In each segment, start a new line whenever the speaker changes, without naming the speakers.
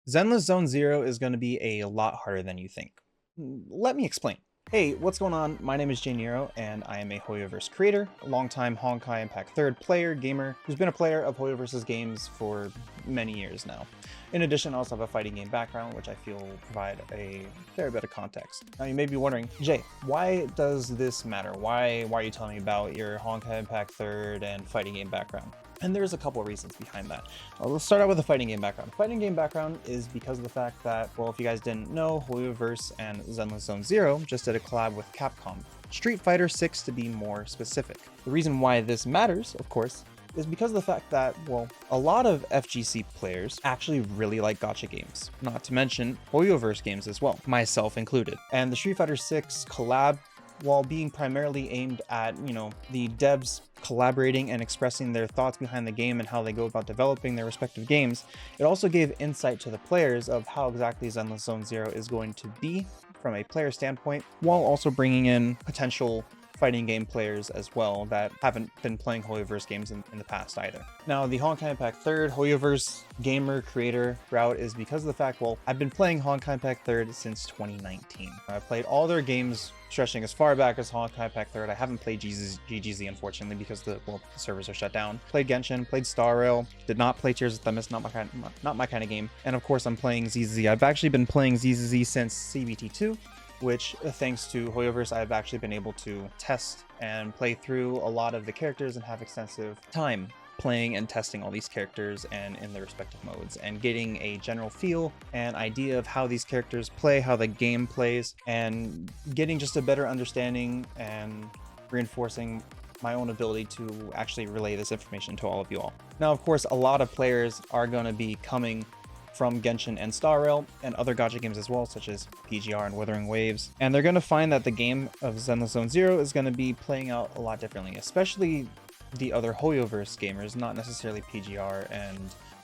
Zenless Zone Zero is going to be a lot harder than you think. Let me explain. Hey, what's going on? My name is Jayniro, and I am a hoyoverse creator, a longtime Honkai Impact 3rd player, gamer, who's been a player of hoyoverse's games for many years now. In addition, I also have a fighting game background, which I feel will provide a fair bit of context. Now, you may be wondering, Jay, why does this matter? Why are you telling me about your Honkai Impact 3rd and fighting game background? And there's a couple of reasons behind that. Let's start out with the fighting game background. Fighting game background is because of the fact that, well, if you guys didn't know, hoyoverse and Zenless Zone Zero just did a collab with Capcom. Street Fighter 6 to be more specific. The reason why this matters, of course, is because of the fact that, well, a lot of FGC players actually really like gacha games, not to mention hoyoverse games as well, myself included. And the Street Fighter 6 collab, while being primarily aimed at, the devs collaborating and expressing their thoughts behind the game and how they go about developing their respective games, it also gave insight to the players of how exactly Zenless Zone Zero is going to be from a player standpoint, while also bringing in potential fighting game players as well that haven't been playing hoyoverse games in the past either. Now, the Honkai Impact 3rd hoyoverse gamer creator route is because of the fact, well, I've been playing Honkai Impact 3rd since 2019. I've played all their games stretching as far back as Honkai Impact 3rd. I haven't played GGZ unfortunately because the servers are shut down. Played Genshin, played Star Rail, did not play Tears of Themis, not my kind of game. And of course I'm playing ZZZ. I've actually been playing ZZZ since CBT2, which thanks to hoyoverse I've actually been able to test and play through a lot of the characters and have extensive time playing and testing all these characters and in their respective modes and getting a general feel and idea of how these characters play, how the game plays, and getting just a better understanding and reinforcing my own ability to actually relay this information to all of you all. Now, of course, a lot of players are going to be coming from Genshin and Star Rail and other gacha games as well, such as PGR and Wuthering Waves. And they're going to find that the game of Zenless Zone Zero is going to be playing out a lot differently, especially the other hoyoverse gamers, not necessarily PGR and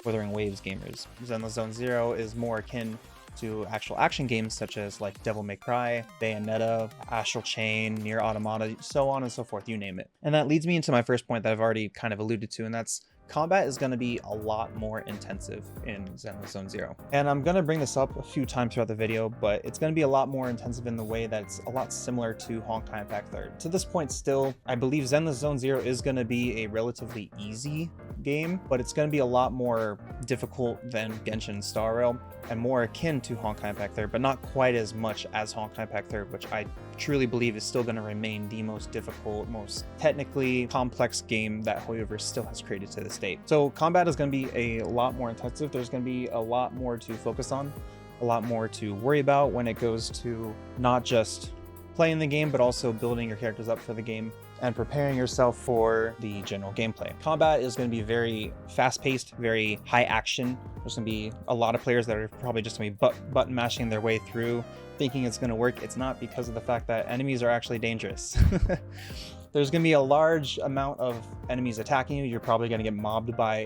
Wuthering Waves gamers. Zenless Zone Zero is more akin to actual action games such as like Devil May Cry, Bayonetta, Astral Chain, Nier Automata, so on and so forth, you name it. And that leads me into my first point that I've already kind of alluded to, and that's combat is going to be a lot more intensive in Zenless Zone Zero. And I'm going to bring this up a few times throughout the video, but it's going to be a lot more intensive in the way that's a lot similar to Honkai Impact 3rd. To this point still, I believe Zenless Zone Zero is going to be a relatively easy game, but it's going to be a lot more difficult than Genshin Star Rail and more akin to Honkai Impact 3rd, but not quite as much as Honkai Impact 3rd, which I truly believe is still going to remain the most difficult, most technically complex game that hoyoverse still has created to this date. So combat is going to be a lot more intensive. There's going to be a lot more to focus on, a lot more to worry about when it goes to not just playing the game, but also building your characters up for the game and preparing yourself for the general gameplay. Combat is going to be very fast-paced, very high action. There's going to be a lot of players that are probably just going to be button mashing their way through, thinking it's going to work. It's not, because of the fact that enemies are actually dangerous. There's going to be a large amount of enemies attacking you. You're probably going to get mobbed by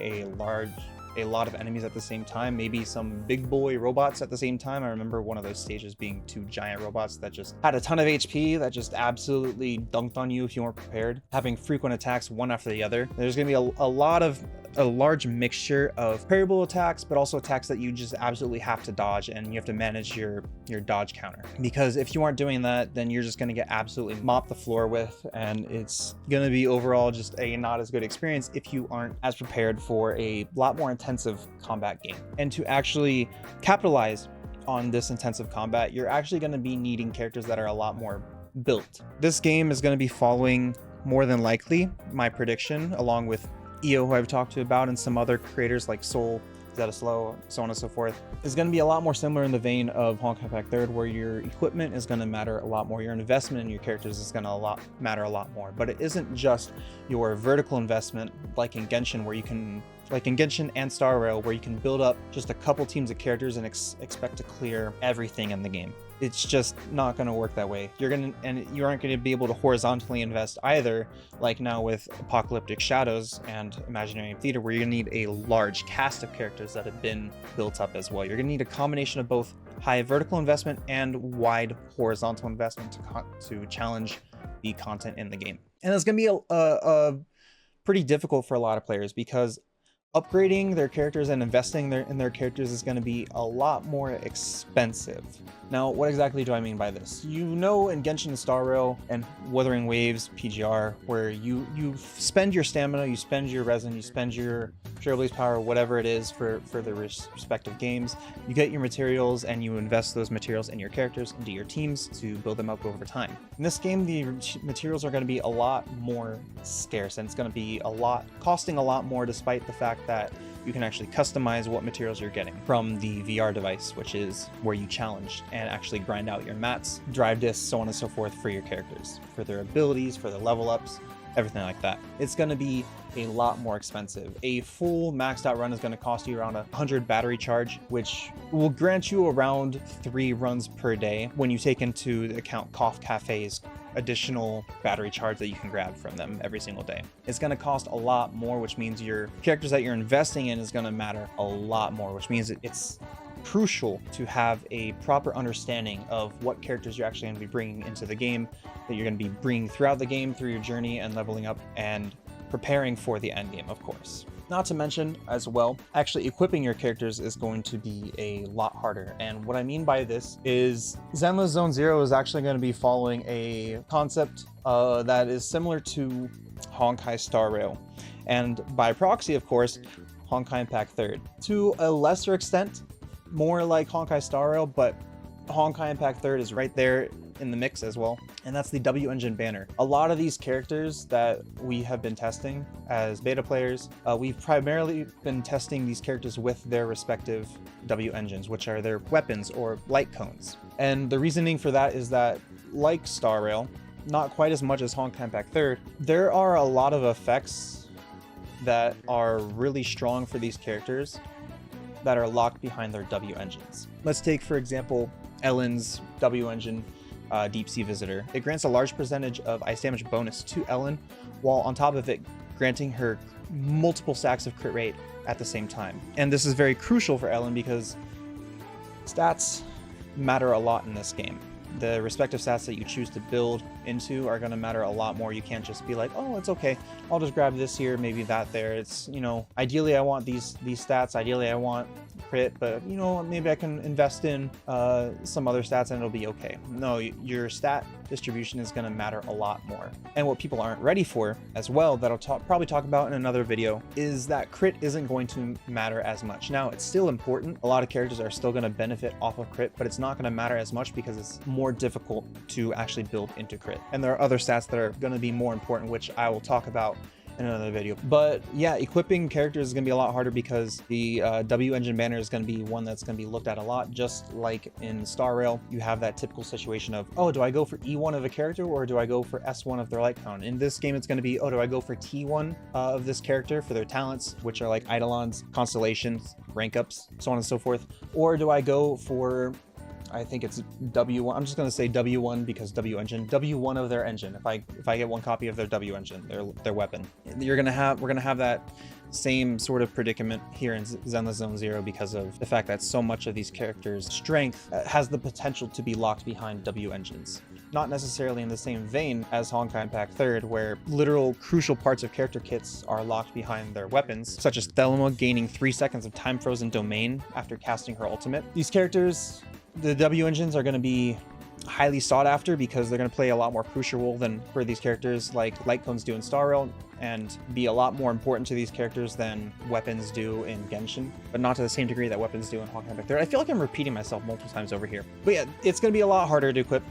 a lot of enemies at the same time, maybe some big boy robots at the same time. I remember one of those stages being two giant robots that just had a ton of HP that just absolutely dunked on you if you weren't prepared, having frequent attacks one after the other. There's going to be a large mixture of parryable attacks, but also attacks that you just absolutely have to dodge, and you have to manage your dodge counter, because if you aren't doing that, then you're just going to get absolutely mopped the floor with, and it's going to be overall just a not as good experience if you aren't as prepared for a lot more intensive combat game. And to actually capitalize on this intensive combat, you're actually going to be needing characters that are a lot more built. This game is going to be following, more than likely, my prediction, along with EO, who I've talked to about, and some other creators like Soul, Zeta Slow, so on and so forth, is going to be a lot more similar in the vein of Honkai Impact 3rd, where your equipment is going to matter a lot more. Your investment in your characters is going to matter a lot more. But it isn't just your vertical investment like in Genshin, where you can, like in Genshin and Star Rail, where you can build up just a couple teams of characters and expect to clear everything in the game. It's just not going to work that way. You aren't going to be able to horizontally invest either, like now with Apocalyptic Shadows and Imaginarium Theater, where you're going to need a large cast of characters that have been built up as well. You're going to need a combination of both high vertical investment and wide horizontal investment to challenge the content in the game. And it's going to be a pretty difficult for a lot of players, because upgrading their characters and investing in their characters is going to be a lot more expensive. Now, what exactly do I mean by this? You know, in Genshin and Star Rail and Wuthering Waves PGR, where you spend your stamina, you spend your resin, you spend your Trailblaze power, whatever it is for the respective games, you get your materials and you invest those materials in your characters, into your teams to build them up over time. In this game, the materials are going to be a lot more scarce, and it's going to be costing a lot more, despite the fact that you can actually customize what materials you're getting from the VR device, which is where you challenge and actually grind out your mats, drive discs, so on and so forth for your characters, for their abilities, for their level ups, everything like that. It's going to be a lot more expensive. A full maxed out run is going to cost you around 100 battery charge, which will grant you around 3 runs per day when you take into account Cough Cafe's additional battery charge that you can grab from them every single day. It's going to cost a lot more, which means your characters that you're investing in is going to matter a lot more, which means it's crucial to have a proper understanding of what characters you're actually going to be bringing into the game, that you're going to be bringing throughout the game through your journey and leveling up and preparing for the end game, of course. Not to mention, as well, actually equipping your characters is going to be a lot harder. And what I mean by this is Zenless Zone Zero is actually going to be following a concept that is similar to Honkai Star Rail. And by proxy, of course, Honkai Impact 3rd. To a lesser extent, more like Honkai Star Rail, but Honkai Impact 3rd is right there in the mix as well, and that's the W Engine banner. A lot of these characters that we have been testing as beta players, we've primarily been testing these characters with their respective W engines, which are their weapons or light cones. And the reasoning for that is that, like Star Rail, not quite as much as Honkai Impact 3rd, there are a lot of effects that are really strong for these characters that are locked behind their W engines. Let's take, for example, Ellen's W engine, Deep Sea Visitor. It grants a large percentage of ice damage bonus to Ellen, while on top of it granting her multiple stacks of crit rate at the same time. And this is very crucial for Ellen because stats matter a lot in this game. The respective stats that you choose to build into are going to matter a lot more. You can't just be like, oh, it's okay, I'll just grab this here, maybe that there. It's, you know, ideally I want these stats, ideally I want crit, but you know, maybe I can invest in some other stats and it'll be okay. No, your stat distribution is going to matter a lot more. And what people aren't ready for as well, that I'll probably talk about in another video, is that crit isn't going to matter as much. Now, it's still important. A lot of characters are still going to benefit off of crit, but it's not going to matter as much because it's more difficult to actually build into crit. And there are other stats that are going to be more important, which I will talk about in another video. But yeah, equipping characters is going to be a lot harder because the W engine banner is going to be one that's going to be looked at a lot. Just like in Star Rail, you have that typical situation of, oh, do I go for E1 of a character or do I go for S1 of their light cone? In this game, it's going to be, oh, do I go for T1 of this character for their talents, which are like Eidolons, Constellations, rank ups, so on and so forth, or do I go for, I think it's W1. I'm just going to say W1 because W engine. W1 of their engine. If I get one copy of their W engine, their weapon, we're gonna have that same sort of predicament here in Zenless Zone Zero because of the fact that so much of these characters' strength has the potential to be locked behind W engines. Not necessarily in the same vein as Honkai Impact 3rd, where literal crucial parts of character kits are locked behind their weapons, such as Thelma gaining 3 seconds of time frozen domain after casting her ultimate. These characters, the W engines, are going to be highly sought after because they're going to play a lot more crucial role than for these characters like light cones do in Star Rail, and be a lot more important to these characters than weapons do in Genshin, but not to the same degree that weapons do in Honkai Impact 3rd. I feel like I'm repeating myself multiple times over here. But yeah, it's going to be a lot harder to equip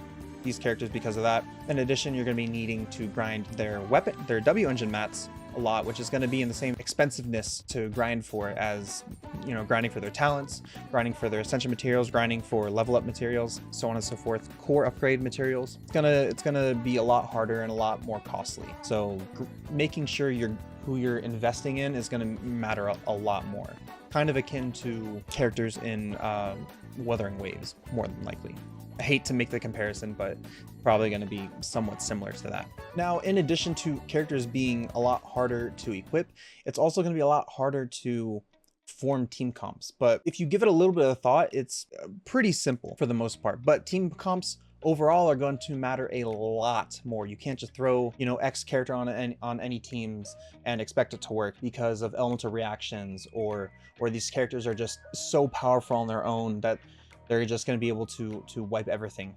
these characters because of that. In addition, you're going to be needing to grind their W engine mats a lot, which is going to be in the same expensiveness to grind for as, you know, grinding for their talents, grinding for their ascension materials, grinding for level up materials, so on and so forth, core upgrade materials. It's gonna be a lot harder and a lot more costly. So making sure who you're investing in is going to matter a lot more. Kind of akin to characters in Wuthering Waves, more than likely. I hate to make the comparison, but probably going to be somewhat similar to that. Now, in addition to characters being a lot harder to equip, it's also going to be a lot harder to form team comps. But if you give it a little bit of thought, it's pretty simple for the most part. But team comps overall are going to matter a lot more. You can't just throw, you know, X character on any teams and expect it to work because of elemental reactions, or these characters are just so powerful on their own that they're just going to be able to wipe everything.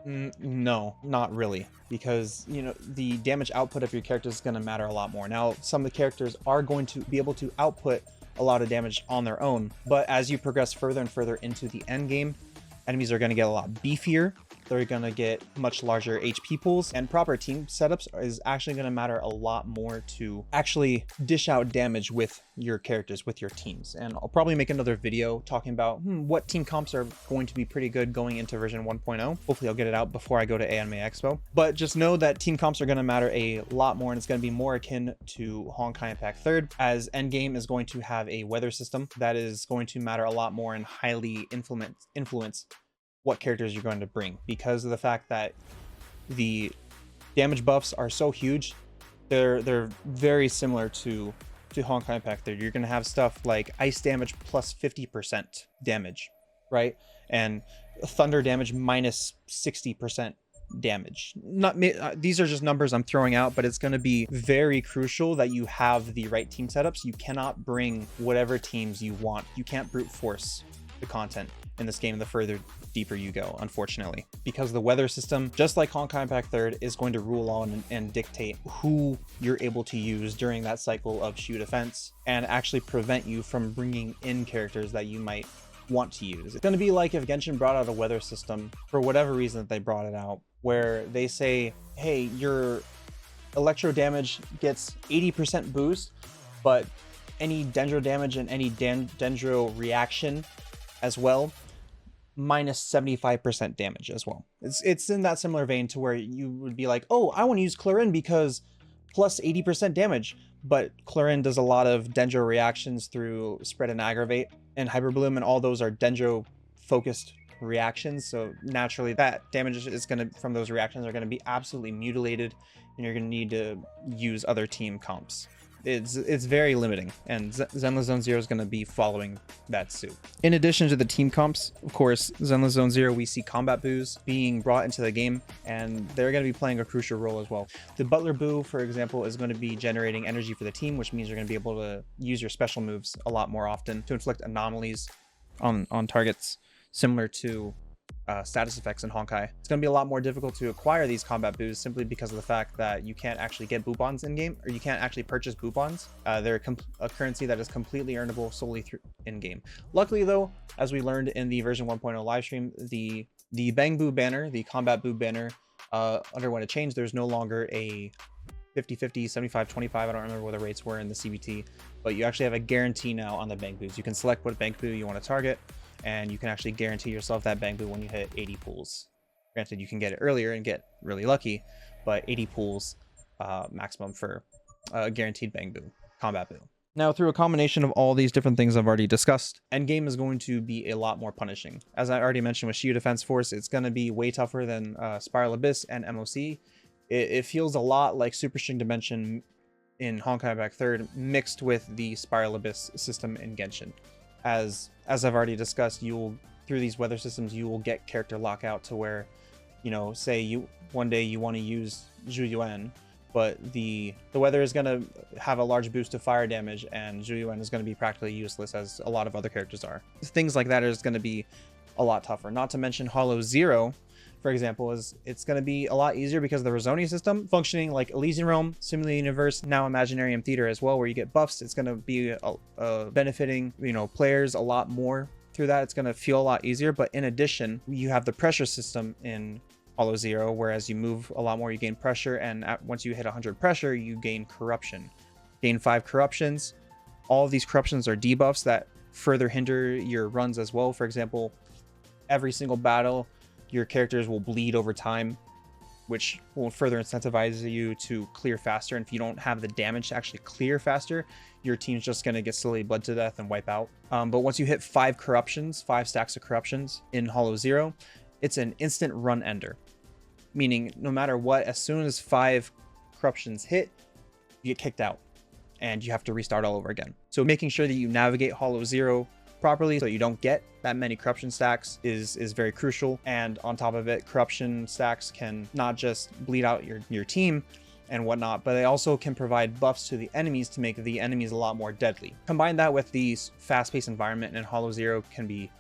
No, not really, because you know the damage output of your character is going to matter a lot more. Now, some of the characters are going to be able to output a lot of damage on their own, but as you progress further and further into the end game, enemies are going to get a lot beefier. They're going to get much larger HP pools, and proper team setups is actually going to matter a lot more to actually dish out damage with your characters, with your teams. And I'll probably make another video talking about what team comps are going to be pretty good going into version 1.0. Hopefully I'll get it out before I go to Anime Expo. But just know that team comps are going to matter a lot more, and it's going to be more akin to Honkai Impact 3rd, as Endgame is going to have a weather system that is going to matter a lot more and highly influence what characters you're going to bring, because of the fact that the damage buffs are so huge. They're very similar to Honkai Impact 3rd. You're going to have stuff like ice damage plus 50% damage, right? And thunder damage minus 60% damage. These are just numbers I'm throwing out, but it's going to be very crucial that you have the right team setups. You cannot bring whatever teams you want. You can't brute force the content in this game the further deeper you go, unfortunately, because the weather system, just like Honkai Impact 3rd, is going to rule on and dictate who you're able to use during that cycle of shoot defense, and actually prevent you from bringing in characters that you might want to use. It's going to be like if Genshin brought out a weather system for whatever reason that they brought it out, where they say, hey, your electro damage gets 80% boost, but any dendro damage and any dendro reaction as well, minus 75% damage as well. It's in that similar vein to where you would be like, oh, I want to use Clarin because plus 80% damage, but Clarin does a lot of dendro reactions through spread and aggravate and hyper bloom, and all those are dendro focused reactions, so naturally that damage is going to, from those reactions, are going to be absolutely mutilated, and you're going to need to use other team comps. It's very limiting, and Zenless Zone Zero is going to be following that suit. In addition to the team comps, of course, Zenless Zone Zero, we see combat boos being brought into the game, and they're going to be playing a crucial role as well. The Butler Boo, for example, is going to be generating energy for the team, which means you're going to be able to use your special moves a lot more often to inflict anomalies on targets, similar to status effects in Honkai. It's going to be a lot more difficult to acquire these combat boos simply because of the fact that you can't actually get boo bonds in game, or you can't actually purchase boo bonds. They're a currency that is completely earnable solely through in game. Luckily though, as we learned in the version 1.0 livestream, the bangboo banner, the combat boo banner, underwent a change. There's no longer a 50-50, 75-25, I don't remember what the rates were in the CBT, but you actually have a guarantee now on the bangboos. You can select what bangboo you want to target, and you can actually guarantee yourself that bangboo when you hit 80 pools. Granted, you can get it earlier and get really lucky, but 80 pools maximum for guaranteed bangboo, combat boo. Now, through a combination of all these different things I've already discussed, Endgame is going to be a lot more punishing. As I already mentioned with Shield Defense Force, it's going to be way tougher than Spiral Abyss and MOC. It feels a lot like Super String Dimension in Honkai Impact 3rd mixed with the Spiral Abyss system in Genshin. As I've already discussed, through these weather systems, you will get character lockout to where, you know, say one day you want to use Zhu Yuan, but the weather is going to have a large boost to fire damage, and Zhu Yuan is going to be practically useless, as a lot of other characters are. Things like that is going to be a lot tougher. Not to mention hoyozero, for example, it's going to be a lot easier because of the Rosoni system functioning like Elysian Realm, Simulated Universe, now Imaginarium Theater as well, where you get buffs. It's going to be benefiting, you know, players a lot more through that. It's going to feel a lot easier. But in addition, you have the pressure system in hoyozero, whereas you move a lot more, you gain pressure, and once you hit 100 pressure, you gain corruption. Gain 5 corruptions. All of these corruptions are debuffs that further hinder your runs as well. For example, every single battle, your characters will bleed over time, which will further incentivize you to clear faster. And if you don't have the damage to actually clear faster, your team's just going to get slowly bled to death and wipe out. But once you hit 5 corruptions, 5 stacks of corruptions in hoyozero, it's an instant run ender. Meaning no matter what, as soon as 5 corruptions hit, you get kicked out and you have to restart all over again. So making sure that you navigate hoyozero properly so you don't get that many corruption stacks is very crucial. And on top of it, corruption stacks can not just bleed out your team and whatnot, but they also can provide buffs to the enemies to make the enemies a lot more deadly. Combine that with the fast-paced environment, and hoyozero can be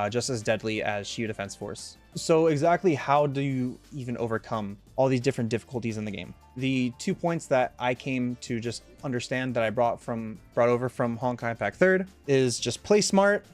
just as deadly as Shield Defense Force. So exactly how do you even overcome all these different difficulties in the game? The 2 points that I came to just understand that I brought over from Honkai Impact 3rd is just play smart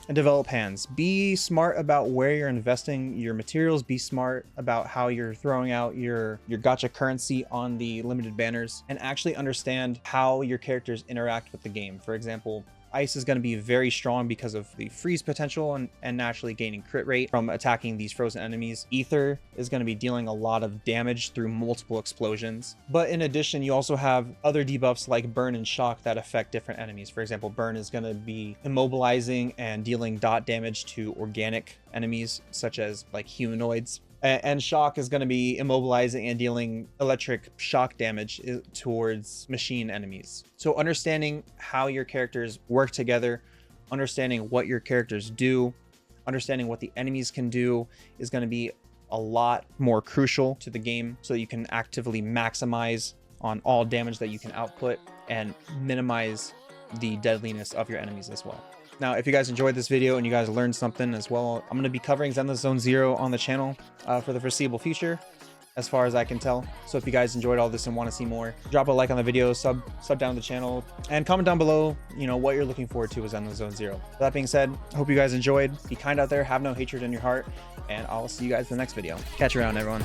and develop hands. Be smart about where you're investing your materials. Be smart about how you're throwing out your gacha currency on the limited banners, and actually understand how your characters interact with the game. For example, Ice is going to be very strong because of the freeze potential and naturally gaining crit rate from attacking these frozen enemies. Ether is going to be dealing a lot of damage through multiple explosions. But in addition, you also have other debuffs like Burn and Shock that affect different enemies. For example, Burn is going to be immobilizing and dealing dot damage to organic enemies, such as like humanoids. And Shock is going to be immobilizing and dealing electric shock damage towards machine enemies. So understanding how your characters work together, understanding what your characters do, understanding what the enemies can do is going to be a lot more crucial to the game, so you can actively maximize on all damage that you can output and minimize the deadliness of your enemies as well. Now, if you guys enjoyed this video and you guys learned something as well, I'm going to be covering Zenless Zone0 on the channel for the foreseeable future, as far as I can tell. So if you guys enjoyed all this and want to see more, drop a like on the video, sub down the channel, and comment down below, what you're looking forward to with Zenless Zone0. With that being said, I hope you guys enjoyed. Be kind out there, have no hatred in your heart, and I'll see you guys in the next video. Catch you around, everyone.